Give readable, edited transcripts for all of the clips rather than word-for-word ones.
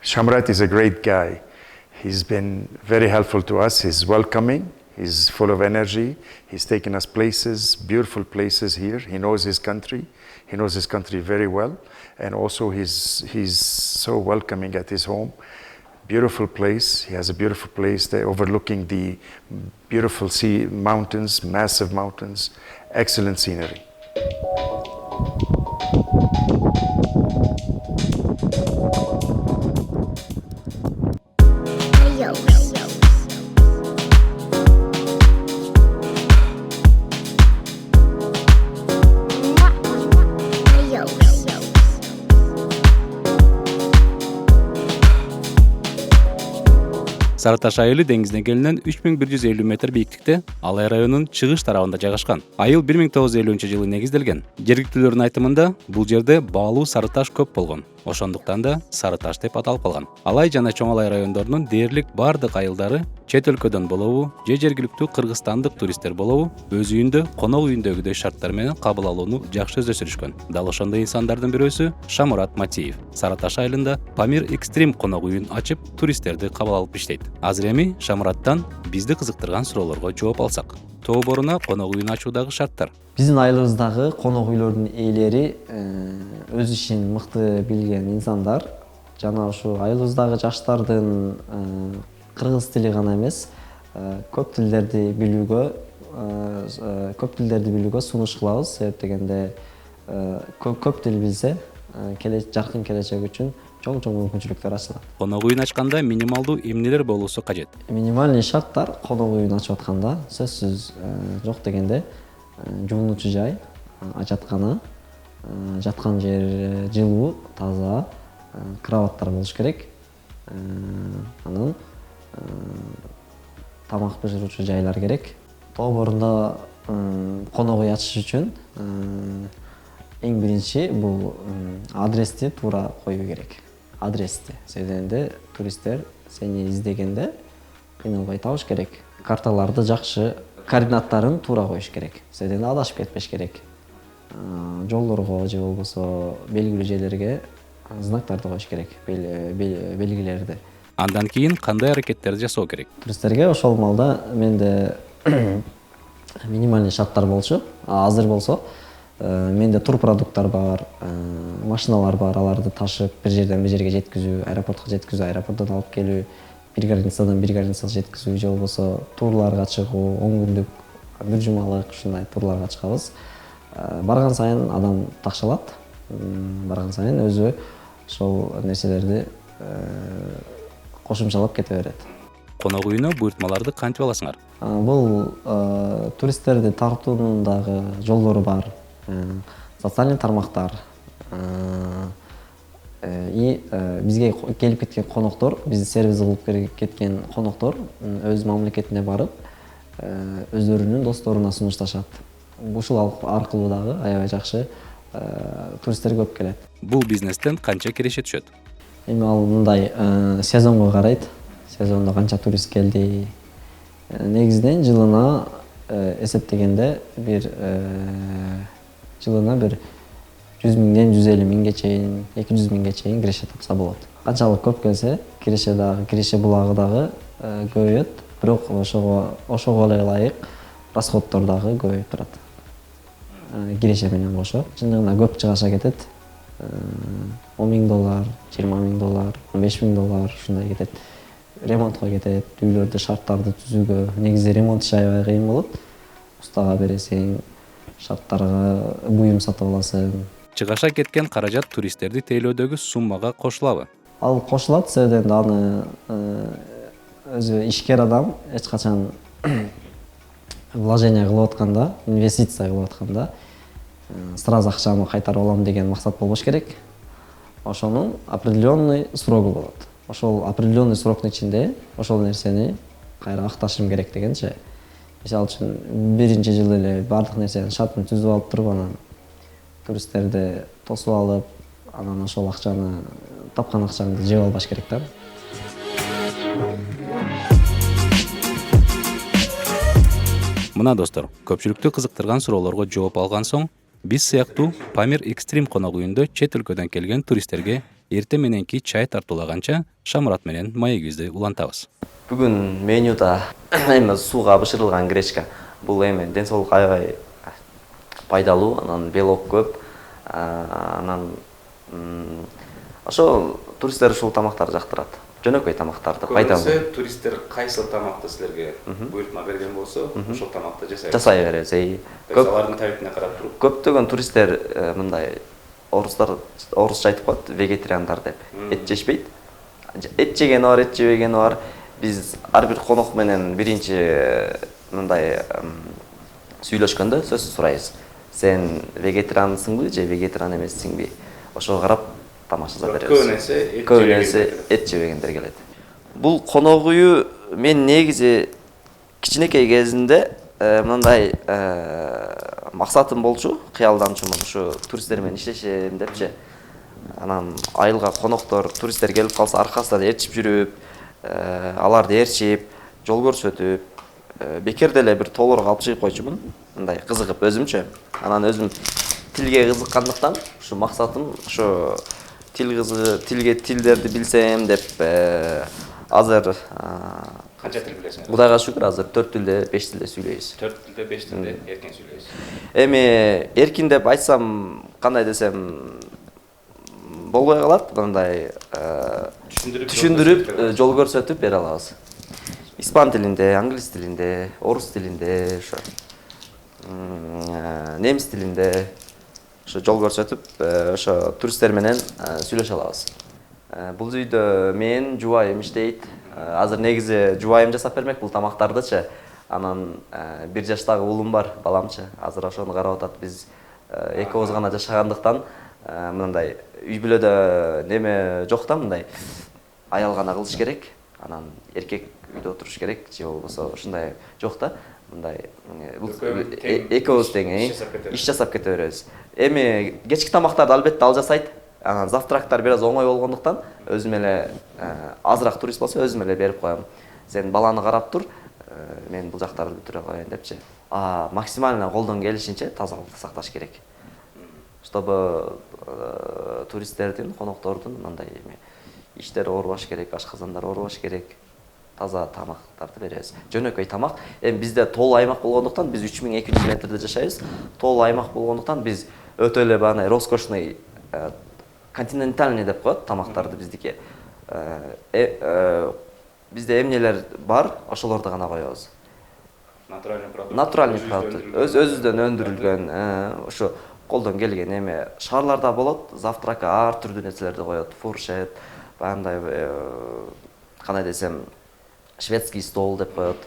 Shamrat is a great guy. He's been very helpful to us. He's welcoming. He's full of energy. He's taken us places, beautiful places here. He knows his country. He knows his country very well. And also he's so welcoming at his home. Beautiful place. He has a beautiful place there overlooking the beautiful mountains, massive mountains, excellent scenery. Сарыташ айылы деңизден келинен 3150 метр бийиктикте Алай районунун чыгыш тарабында жайгашкан. Айыл 1950-жылы негизделген. Жергиликтүүлөрдүн айтымында бул жерде баалуу сары таш көп болгон. Ошондуктан да сары таш деп аталып калган. Алай жана Чоң Алай райондорунун дээрлик бардык айылдары чет өлкөдөн болобу, же жергиликтүү кыргызстандык туристтер болобу, өз үйүндө, конок үйүндөгүдөй шарттар менен кабыл алууну жакшы өздөштүрүшкөн. Дал ошондой инсандардын бирөөсү Шамурат Матиев. Сары таш айылында Памир Экстрим конок үйүн ачып, туристтерди кабыл алып иштейт. Азыр эми Шамураттан бизди кызыктырган суроолорго жооп алсак. Тоо боруна конок үйүн ачуудагы шарттар. Биздин айылыбыздагы конок үйлөрдүн ээлери өз ишин мыкты билген инсандар. Жана ушу айылыбыздагы жаштардын кыргыз тили гана эмес, көп тилдерди билүүгө сунуш кылабыз. Себеп дегенде көп тил билсе, жакын келечек үчүн чоң мүмкүнчүлүктөр ачылат. Конок үйүн ачканда минималдуу эмнелер болуусу кажет? Минимальный шарттар конок үйүн ачып атканда сөзсүз жок дегенде жуунуучу жай, ачаткана, жаткан жер жылуу, таза, кроваттар болуш керек. Анан тамак пишируучу жайлар керек. Тоо борунда конок үй ачыш үчүн эң биринчи бул адрести туура коюу керек. Адрести. Себебинде туристтер сени издегенде кыйналбай табыш керек. Карталарды жакшы, координаттарын туура коюш керек. Себебинде адашып кетпеш керек. Жолдорго же болбосо белгилүү жерлерге знактарды коюш керек, белгилерди. Андан кийин кандай аракеттерди жасоо керек? Туристтерге ошол маалда менде минимальный шарттар болчу. Азыр болсо менде турпродукттар бар, машиналар бар, аларды ташып бир жерден бир жерге жеткизүү, аэропортко жеткизүү, аэропорттон алып келүү, бир границадан бир границага жеткизүү, же болбосо турларга чыгуу, 10 күндүк, бир жумалык ушундай турларга чыгабыз. Барган сайын адам такшалат, барган сайын өзү ошол нерселерди кошумчалап кете берет. Конок үйүнө буйртмаларды кантип аласыңар? Бул туристтерди тартуунун дагы жолдору бар. Социальный тармактар бизге келип кеткен коноктор, бизди сервис кылып кеткен коноктор өз мамлекетине барып, өздөрүнүн досторуна сунушташат. Ушул аркылуу дагы аябай жакшы туристтер көп келет. Бул бизнестен канча киреше түшөт? Эми ал мындай сезонго карайт. Сезондо канча турист келди. Негизинен жылына эсептегенде жылына бир 100 миңден 150 миңге чейин, 200 миңге чейин киреше тапса болот. Канчалык көп келсе, киреше булагы дагы көбөйөт, бирок ошого эле ылайык расходдор дагы көбөйүп турат. Киреше менен кошо. Чындыгында көп чыгаша кетет. $10 миң, $20 миң, $15 миң ушундай кетет. Ремонтко кетет, үйлөрдү шарттарды түзүүгө. Негизи ремонт аябай кыйын болот. Устага бересиң, шарттарга буюм сатып аласың. Чыгаша кеткен каражат туристтерди тейлөөдөгү суммага кошулабы? Ал кошулат, себебинде аны өзү ишкер адам эч качан вложение кылып атканда, инвестиция кылып атканда сразу акчамы кайтарып алам деген максат болбош керек. Ошонун определенный срогу болот. Ошол определенный сроктун ичинде ошол нерсени кайра акташым керек дегенче. Мисалы үчүн биринчи жылы эле бардык нерсенин шартын түзүп алып туруп, анан туристтерди тосуп алып, анан ошол акчаны, тапкан акчаңды жеп албаш керек да. Мына достор, көпчүлүктү кызыктырган суроолорго жооп алган соң, биз сыяктуу Памир Экстрим конок үйүндө чет өлкөдөн келген туристтерге эртең мененки чай тартуулаганча Шамурат менен маегибизди улантабыз. Бүгүн менюда эми сууга бышырылган гречка. Бул эми ден соолукка аябай пайдалуу, анан белок көп. Анан ошо туристтер ушул тамактарды жактырат. Жөнөкөй тамактарды пайдалуу. Туристтер кайсы тамакты силерге буйртма берген болсо, ошол тамакты Жасай беребиз. Алардын табитине карап туруп. Көптөгөн туристтер мындай орусча айтып коет, вегетариандар деп. Эт жешпейт. Эт жегени бар, эт жебегени бар. Биз ар бир конок менен биринчи мындай сүйлөшкөндө сөзсүз сурайбыз. Сен вегетариансыңбы же вегетариан эмессиңби? Ошого карап тамак жасап беребиз. Көбүнесе эт жебегендер келет. Бул конок үйү мен негизи кичинекей кезинде мындай максатым болчу, кыялданчумун ушу туристтер менен иштешем депчи. Анан айылга коноктор, туристтер келип калса аркасынан ээрчип жүрүп, аларды ээрчип, жол көрсөтүп, бекерде эле бир тоолорго алып чыгып койчумун. Мындай кызыгып өзүмчө. Анан өзүм тилге кызыккандыктан ушу максатым ушу тилдерди билсем деп азыр Канча тил билесиңер? Кудайга шүгүр азыр 4 тилде, 5 тилде сүйлөйбүз. 4 тилде, 5 тилде эркин сүйлөйсүз. Эми эркин деп айтсам, кандай десем болбой калат. Мындай түшүндүрүп, жол көрсөтүп бере алабыз. Испан тилинде, англис тилинде, орус тилинде, ошо немис тилинде ошо жол көрсөтүп, ошо туристтер менен сүйлөшө алабыз. Бул үйдө мен жубайым иштейт. Азыр негизи жубайым жасап бермек бул тамактардычы. Анан 1 жаштагы уулум бар, баламчы. Азыр ошону карап атат. Биз экөөбүз гана жашагандыктан мындай үй бүлөдө неме жок да, мындай аял гана кылыш керек. Анан эркек үйдө отуруш керек, же болбосо ушундай жок да. Мындай экөөбүз тең иш жасап кете беребиз. Эми кечки тамактарды албетте ал жасайт. Анан завтрактар бир аз оңой болгондуктан өзүм эле азыраак турист болсо өзүм эле берип коем. Сен баланы карап тур, мен бул жактарды бүтүрө коеюн депчи. Максимально колдон келишинче тазалыкты сакташ керек. Чтобы туристтердин, коноктордун мындай иштери оорубаш керек, ашказандар оорубаш керек. Таза тамактарды беребиз. Жөнөкөй тамак. Эми бизде тоолуу аймак болгондуктан биз 3200 метрде жашайбыз. Тоолуу аймак болгондуктан биз өтө эле бааны роскошный континентальный деп коет тамактарды биздики. Бизде эмнелер бар, ошолорду гана коебуз. Натуральный продукт. Өзүбүздөн өндүрүлгөн, ошо колдон келген эме шаарларда болот, завтракка ар түрдүү нерселерди коет, фуршет, бандай кандай десем, шведский стол деп коет.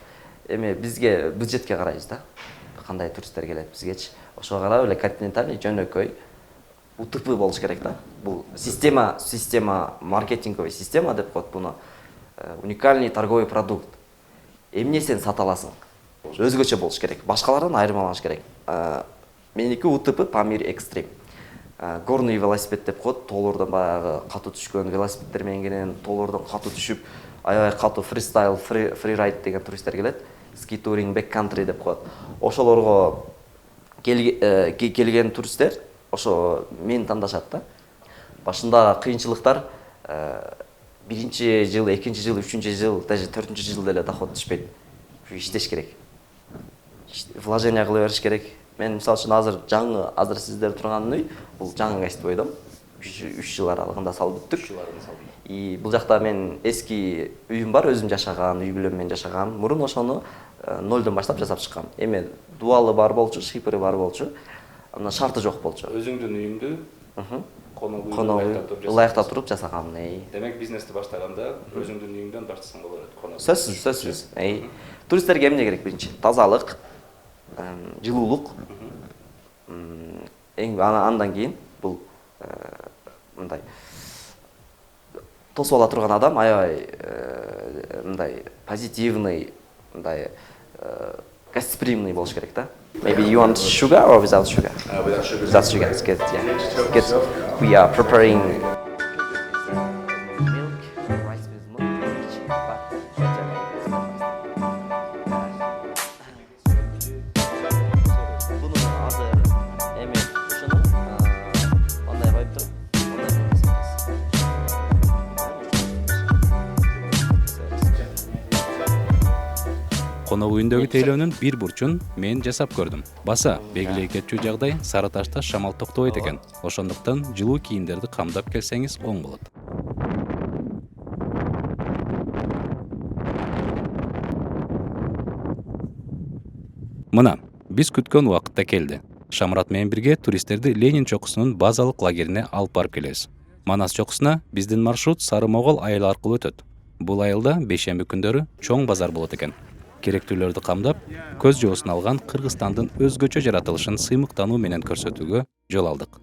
Эми бизге бюджетке карайбыз да. Кандай туристтер келет бизгечи. Ошого карап эле континентальный жөнөкөй УТП болуш керек да. Бул система маркетинговый система деп коет буну. Уникальный торговый продукт. Эмне сен сата аласың? Өзгөчө болуш керек. Башкалардан айырмаланыш керек. Меники УТП Pamir Extreme. Горный велосипед деп коет. Тоолордон баягы катуу түшкөн велосипеддер менен келген, тоолордон катуу түшүп, аябай катуу фристайл, фрирайд деген туристтер келет. Ski touring, backcountry деп коет. Ошолорго келген туристтер ошо мени тандашат да. Башында кыйынчылыктар, биринчи жыл, экинчи жыл, үчүнчү жыл, даже 4-чү жылда эле доход түшпөйт. Иштеш керек. Вложение кыла бериш керек. Мен мисалы үчүн азыр сиздер турган үй, бул жаңы кайсы бойдом. 3 жыл аралыгында салып бүттүк. И бул жакта мен эски үйүм бар, өзүм жашаган, үй бүлөм менен жашаган. Мурун ошону нолдон баштап жасап чыккам. Эми дуалы бар болчу, шипери бар болчу. Анан шарты жок болчу. Өзүңдүн үйүңдү конок ылайыктап туруп жасагам. Демек бизнести баштаганда өзүңдүн үйүңдөн баштасаң болот. Сөзсүз. Туристтерге эмне керек биринчи? Тазалык, жылуулук. Андан кийин бул мындай тосуп ала турган адам аябай мындай позитивный, мындай гостеприимный болуш керек да. Maybe you want sugar or without sugar? Without sugar. Without sugar, it's good. Yeah. Good. We are preparing milk, rice with milk, but bunu azır emin şunu onday koyup turup onday koyup. Конок үйүндөгү тейлөөнүн бир бурчун мен жасап көрдүм. Баса белгилей кетчү жагдай Сары Ташта шамал токтобойт экен. Ошондуктан жылуу кийимдерди камдап келсеңиз оң болот. Мына, биз күткөн убакытта келди. Шамрат менен бирге туристтерди Ленин чокусунун базалык лагерине алып барып келебиз. Манас чокусуна биздин маршрут Сары Могол айыл аркылуу өтөт. Бул айылда бейшемби күндөрү чоң базар болот экен. Керектүүлөрдү камдап, көз жоосун алган Кыргызстандын өзгөчө жаратылышын сыймыктануу менен көрсөтүүгө жол алдык.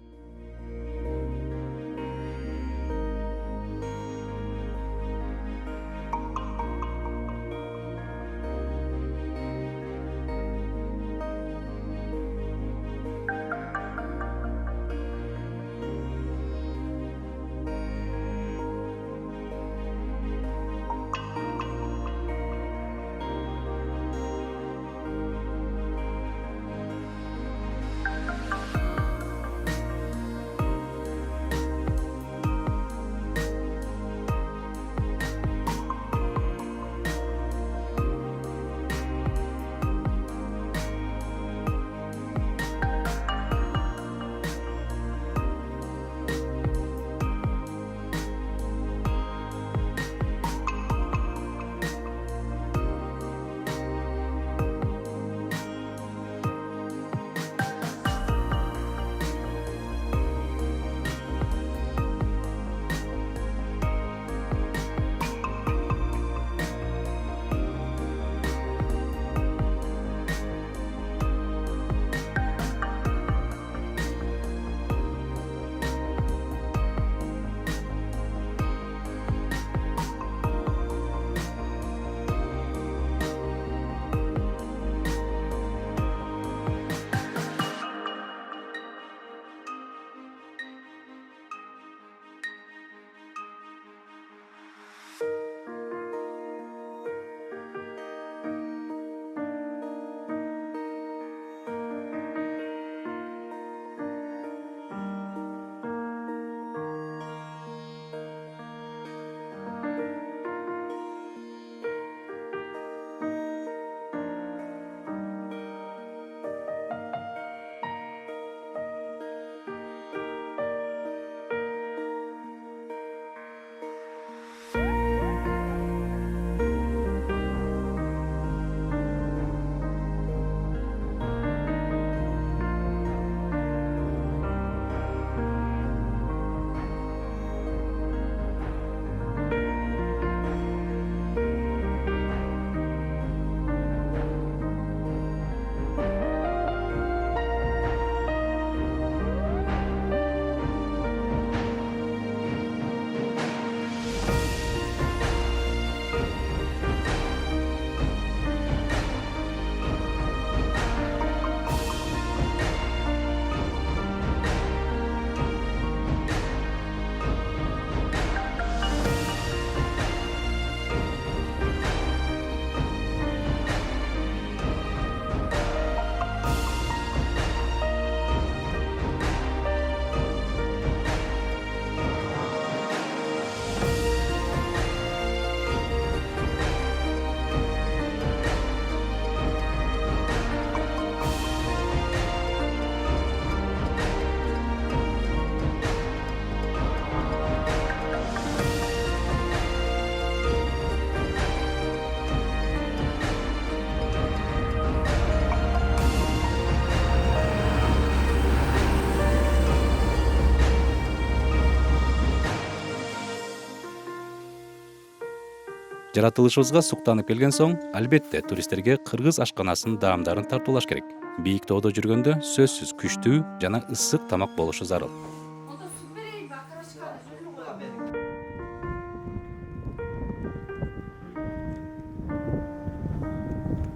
Жаратылышыбызга суктанып келген соң, албетте туристтерге кыргыз ашканасынын даамдарын тартуулаш керек. Бийик тоодо жүргөндө сөзсүз күчтүү жана ысык тамак болушу зарыл.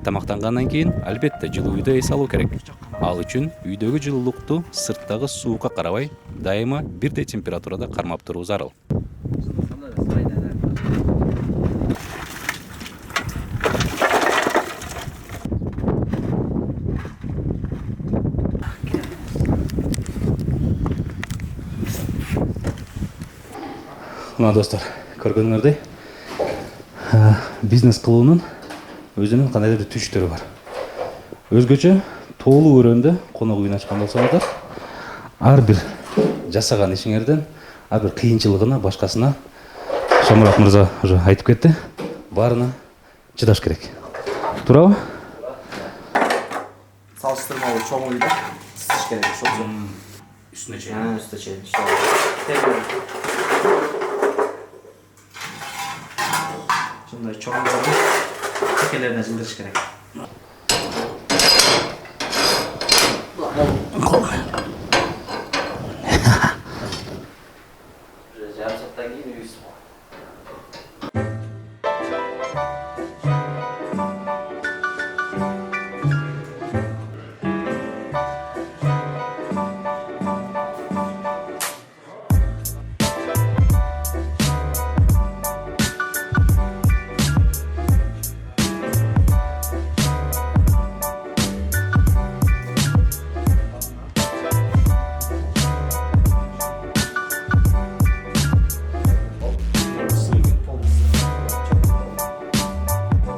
Тамактангандан кийин албетте жылуу үйдө эс алуу керек. Ал үчүн үйдөгү жылуулукту сырттагы суукка карабай, дайыма бирдей температурада кармап туруу зарыл. Мына достор, көргөнүңөрдөй, бизнес кылуунун өзүнүн кандайдыр бир түшүктөрү бар. Өзгөчө тоолуу өрөөндө конок үйүн ачкан болсоңуздар, ар бир жасаган ишиңерден, ар бир кыйынчылыгына, башкасына Шамурат мырза уже айтып кетти. Баарына чыдаш керек. Туурабы? Салыштырмалуу чоң үйдө ысытыш керек ошол. Üstüne çeyin. Üstüne çeyin. Şunday çoğunları tekelerine cıldırış gerek. Jarçaktan keyin uyusun.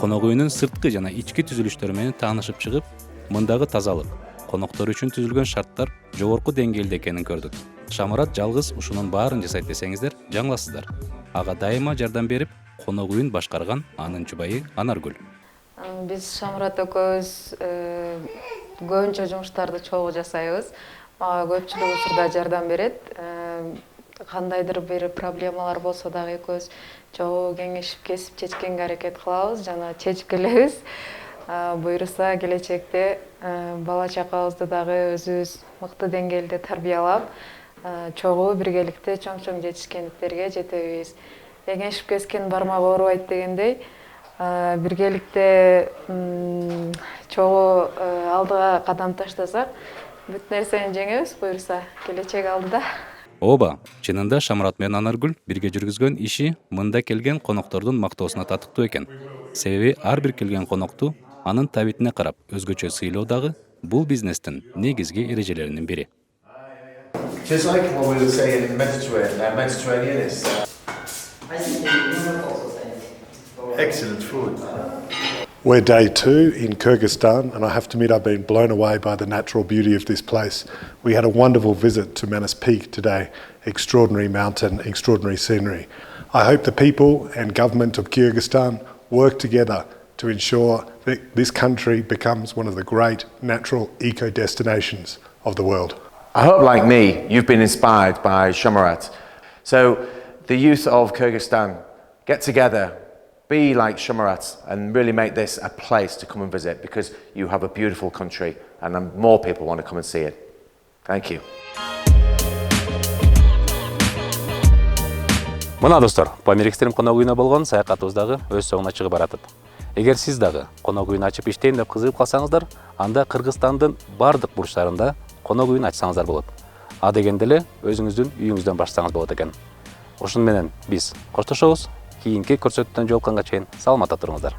Конок үйүнүн сырткы жана ички түзүлүштөрү менен таанышып чыгып, мындагы тазалык, коноктор үчүн түзүлгөн шарттар жогорку деңгээлде экенин көрдүк. Шамурат жалгыз ушунун баарын жасайт десеңиздер, жаңыласыздар. Ага дайыма жардам берип, конок үйүн башкарган анын жубайы Анаргүл. Биз Шамурат экөөбүз көбүнчө жумуштарды чогуу жасайбыз. Мага көпчүлүк учурда жардам берет. Кандайдыр бир проблемалар болсо дагы экөөбүз чогуу кеңешип кесип чечкенге аракет кылабыз жана чечип келебиз. Буюрса келечекте бала чакабызды дагы өзүбүз мыкты деңгээлде тарбиялап, чогуу биргеликте чоң жетишкендиктерге жетебиз. Кеңешип кескен бармак оорубайт дегендей, биргеликте чогуу алдыга кадам таштасак, бүт нерсени жеңебиз, буюрса келечек алдыда. Ооба, чынында Шамурат менен Анаргүл бирге жүргүзгөн иши мында келген коноктордун мактоосуна татыктуу экен. Себеби ар бир келген конокту анын табитине карап өзгөчө сыйлоо дагы бул бизнестин негизги эрежелеринин бири. Just like what we were saying in Mediterranean is excellent food. We're day 2 in Kyrgyzstan, and I have to admit I've been blown away by the natural beauty of this place. We had a wonderful visit to Manus Peak today. Extraordinary mountain, extraordinary scenery. I hope the people and government of Kyrgyzstan work together to ensure that this country becomes one of the great natural eco-destinations of the world. I hope, like me, you've been inspired by Shamarat. So the youth of Kyrgyzstan, get together, be like Shamarat, and really make this a place to come and visit, because you have a beautiful country and more people want to come and see it. Thank you. Мына достор, Памир Экстрим конок үйүнө болгон саякатыбыз дагы өз соңуна чыгып баратат. Эгер сиз дагы конок үйүн ачып иштейин деп кызыгып калсаңыздар, анда Кыргызстандын бардык бурчтарында конок үйүн ачсаңыздар болот. А дегенде эле өзүңүздүн үйүңүздөн баштасаңыз болот экен. Ошону менен биз коштошобуз. Кийинки көрсөтүүдөн жолукканга чейин саламатта туруңуздар.